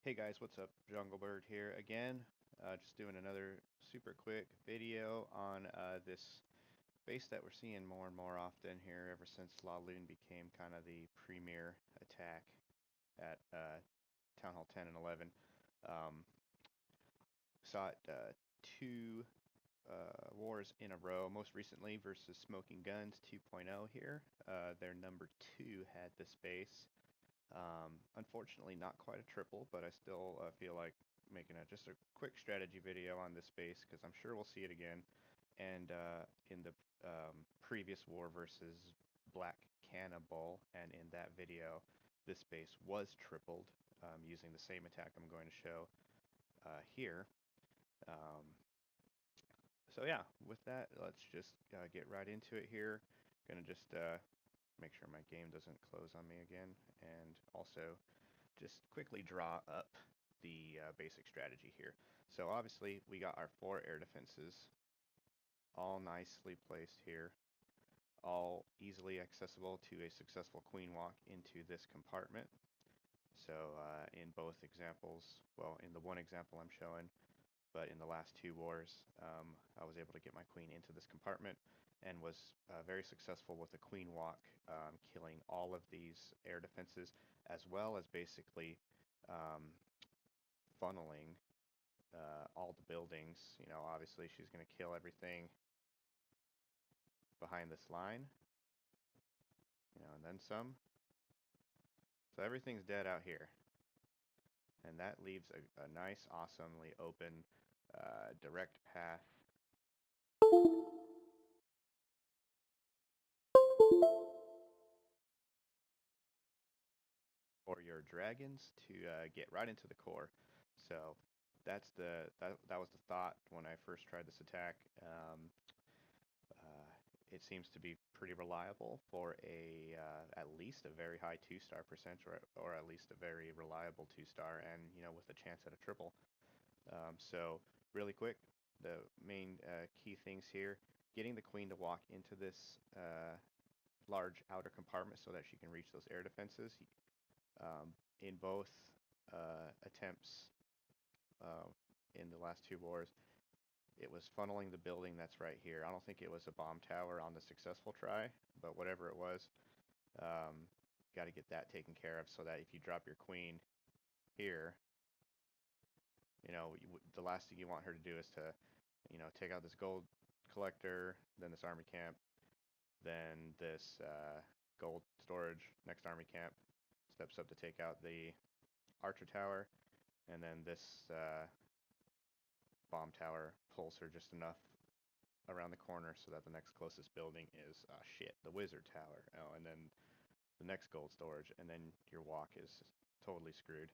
Hey guys, what's up? Junglebird here again. Just doing another super quick video on this base that we're seeing more and more often here ever since Laloon became kind of the premier attack at Town Hall 10 and 11. Um, saw it two wars in a row, most recently versus Smoking Guns 2.0 here. Their number 2 had this base. Unfortunately, not quite a triple, but I still feel like making just a quick strategy video on this base because I'm sure we'll see it again. And in the previous war versus Black Cannibal, and in that video, this base was tripled using the same attack I'm going to show here. Um, so yeah, with that, let's just get right into it here. Gonna just make sure my game doesn't close on me again, and also just quickly draw up the basic strategy here. So obviously we got our 4 air defenses all nicely placed here, all easily accessible to a successful queen walk into this compartment. So in both examples, well, in the one example I'm showing, but in the last 2 wars, I was able to get my queen into this compartment and was very successful with a queen walk, killing all of these air defenses, as well as basically um, funneling all the buildings. You know, obviously she's going to kill everything behind this line, you know, and then some. So everything's dead out here. And that leaves a nice, awesomely open, direct path for your dragons to get right into the core. So that was the thought when I first tried this attack. It seems to be pretty reliable for a at least a very high 2-star percent, or at least a very reliable 2-star, and you know, with a chance at a triple. So really quick, the main key things here: getting the queen to walk into this large outer compartment so that she can reach those air defenses. In both attempts uh, in the last 2 wars, it was funneling the building that's right here. I don't think it was a bomb tower on the successful try, but whatever it was, got to get that taken care of so that if you drop your queen here, you know, the last thing you want her to do is to, you know, take out this gold collector, then this army camp, then this gold storage, next army camp, steps up to take out the archer tower, and then this bomb tower pulls her just enough around the corner so that the next closest building is the wizard tower. Oh, and then the next gold storage, and then your walk is totally screwed.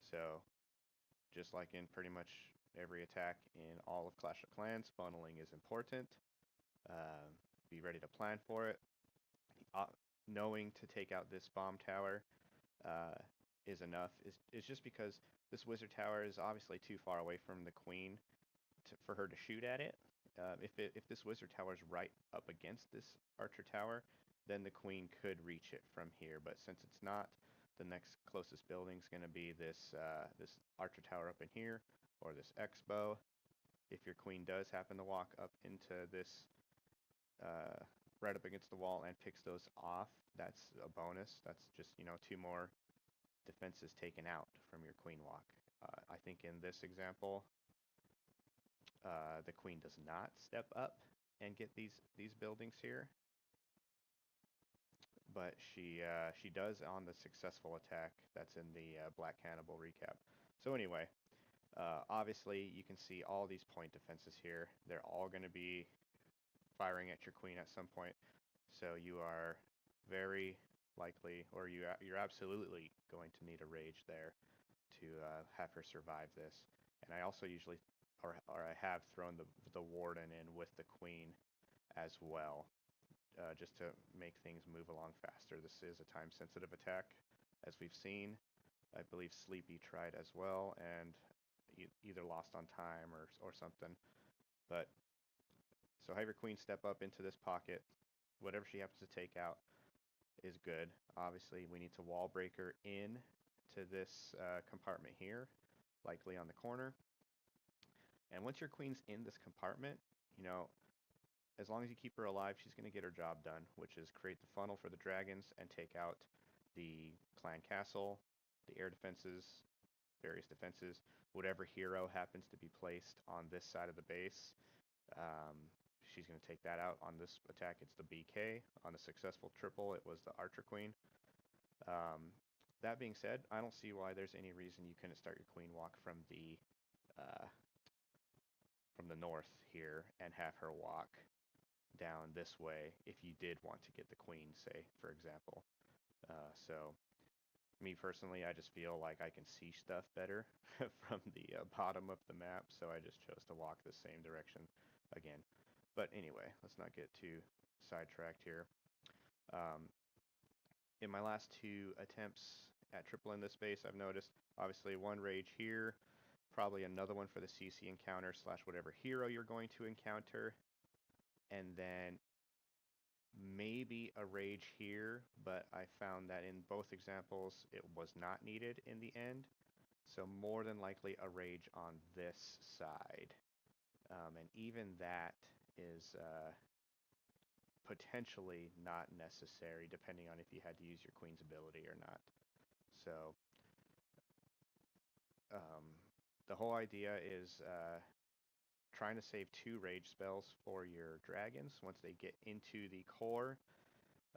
So just like in pretty much every attack in all of Clash of Clans, funneling is important. Be ready to plan for it. Uh, Knowing to take out this bomb tower uh, is enough. Is just because this wizard tower is obviously too far away from the queen for her to shoot at it. If this wizard tower is right up against this archer tower, then the queen could reach it from here. But since it's not, the next closest building is going to be this archer tower up in here, or this X-bow. If your queen does happen to walk up into this right up against the wall and picks those off, that's a bonus. That's just, you know, 2 more defenses taken out from your queen walk. I think in this example, the queen does not step up and get these buildings here, but she does on the successful attack that's in the Black Cannibal recap. So anyway, obviously you can see all these point defenses here. They're all going to be firing at your queen at some point. So you are very likely, or you're absolutely going to need a rage there to have her survive this. And I also usually, or I have thrown the warden in with the queen as well, just to make things move along faster. This is a time-sensitive attack, as we've seen. I believe Sleepy tried as well, and either lost on time or something. But so have your queen step up into this pocket. Whatever she happens to take out is good. Obviously, we need to wall break her in to this compartment here, likely on the corner. And once your queen's in this compartment, you know, as long as you keep her alive, she's going to get her job done, which is create the funnel for the dragons and take out the clan castle, the air defenses, various defenses, whatever hero happens to be placed on this side of the base. She's going to take that out. On this attack, it's the BK. On the successful triple, it was the Archer Queen. That being said, I don't see why there's any reason you couldn't start your Queen walk uh, from the north here and have her walk down this way if you did want to get the Queen, say, for example. So me personally, I just feel like I can see stuff better from the bottom of the map, so I just chose to walk the same direction again. But anyway, let's not get too sidetracked here. In my last two attempts at triple in this space, I've noticed obviously one rage here, probably another one for the CC encounter slash whatever hero you're going to encounter, and then maybe a rage here, but I found that in both examples it was not needed in the end. So more than likely a rage on this side. And even that is potentially not necessary depending on if you had to use your queen's ability or not. So the whole idea is trying to save 2 rage spells for your dragons once they get into the core.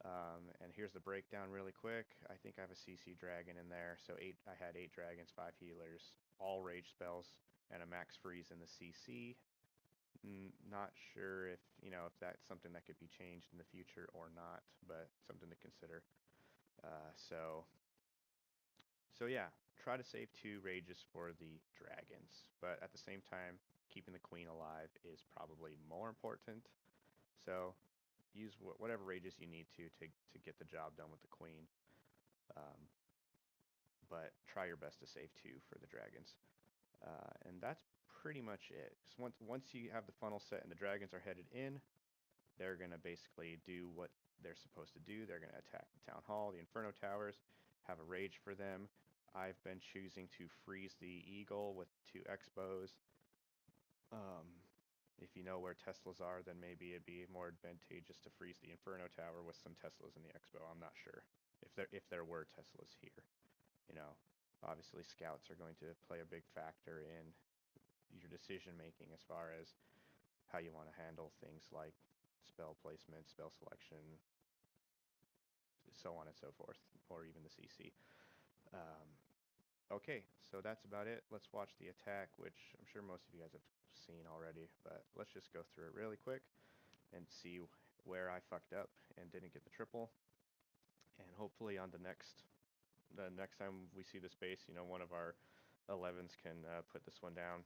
And here's the breakdown really quick. I think I have a CC dragon in there, so I had 8 dragons, 5 healers, all rage spells, and a max freeze in the CC. Not sure if if that's something that could be changed in the future or not, but something to consider. So yeah, try to save 2 rages for the dragons, but at the same time, keeping the queen alive is probably more important. So use whatever rages you need to get the job done with the queen. But try your best to save 2 for the dragons. And that's pretty much it. So once you have the funnel set and the dragons are headed in, they're going to basically do what they're supposed to do. They're going to attack the town hall, the inferno towers, have a rage for them. I've been choosing to freeze the eagle with 2 expos. If you know where Teslas are, then maybe it'd be more advantageous to freeze the inferno tower with some Teslas in the expo. I'm not sure if there were Teslas here. Obviously scouts are going to play a big factor in your decision making as far as how you want to handle things like spell placement, spell selection, so on and so forth, or even the CC. Okay, so that's about it. Let's watch the attack, which I'm sure most of you guys have seen already, but let's just go through it really quick and see where I fucked up and didn't get the triple. And hopefully on the next time we see the space, one of our 11s can put this one down.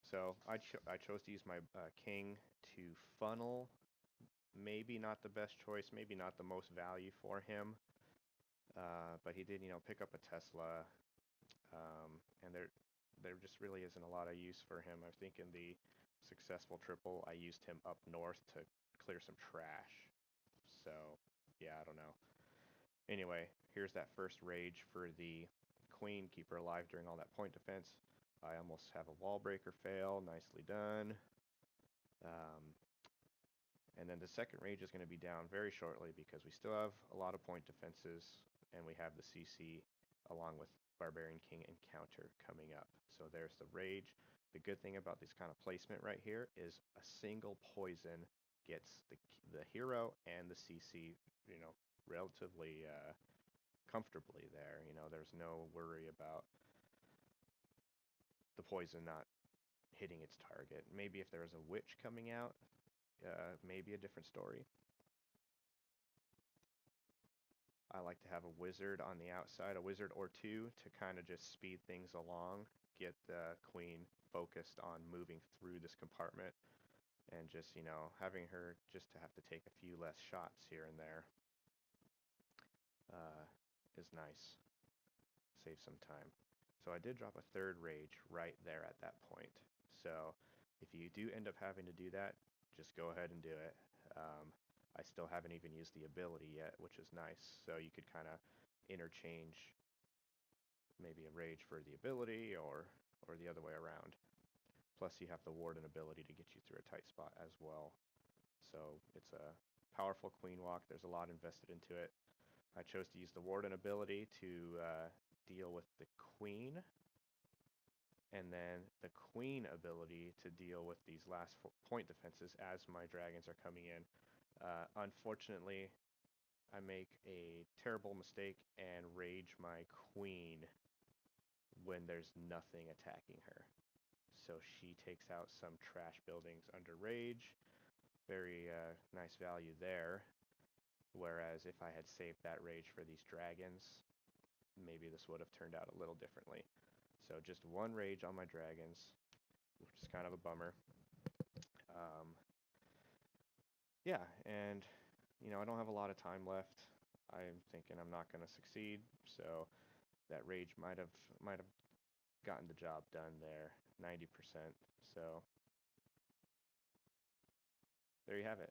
So I chose to use my king to funnel. Maybe not the best choice, maybe not the most value for him. But he did, pick up a Tesla, and there just really isn't a lot of use for him. I think in the successful triple, I used him up north to clear some trash. So, yeah, I don't know. Anyway, here's that first rage for the queen. Keep her alive during all that point defense. I almost have a wall breaker fail. Nicely done. And then the second rage is going to be down very shortly because we still have a lot of point defenses and we have the CC along with Barbarian King encounter coming up. So there's the rage. The good thing about this kind of placement right here is a single poison gets the hero and the CC, relatively comfortably there. There's no worry about the poison not hitting its target. Maybe if there was a witch coming out, maybe a different story. I like to have a wizard on the outside, a wizard or 2 to kind of just speed things along, get the queen focused on moving through this compartment, and just, having her just to have to take a few less shots here and there is nice. Save some time. So I did drop a third rage right there at that point. So if you do end up having to do that, just go ahead and do it. I still haven't even used the ability yet, which is nice. So you could kind of interchange maybe a rage for the ability or the other way around. Plus you have the warden ability to get you through a tight spot as well. So it's a powerful queen walk. There's a lot invested into it. I chose to use the warden ability to deal with the queen, and then the queen ability to deal with these last point defenses as my dragons are coming in. Unfortunately, I make a terrible mistake and rage my queen when there's nothing attacking her. So she takes out some trash buildings under rage. Very nice value there. Whereas if I had saved that rage for these dragons, maybe this would have turned out a little differently. So just one rage on my dragons, which is kind of a bummer. Yeah, and I don't have a lot of time left. I'm thinking I'm not going to succeed, so that rage might have gotten the job done there, 90%. So there you have it.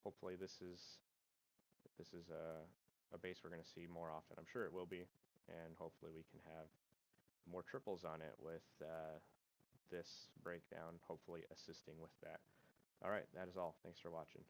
Hopefully this is a base we're going to see more often. I'm sure it will be, and hopefully we can have more triples on it with this breakdown, hopefully assisting with that. All right, that is all. Thanks for watching.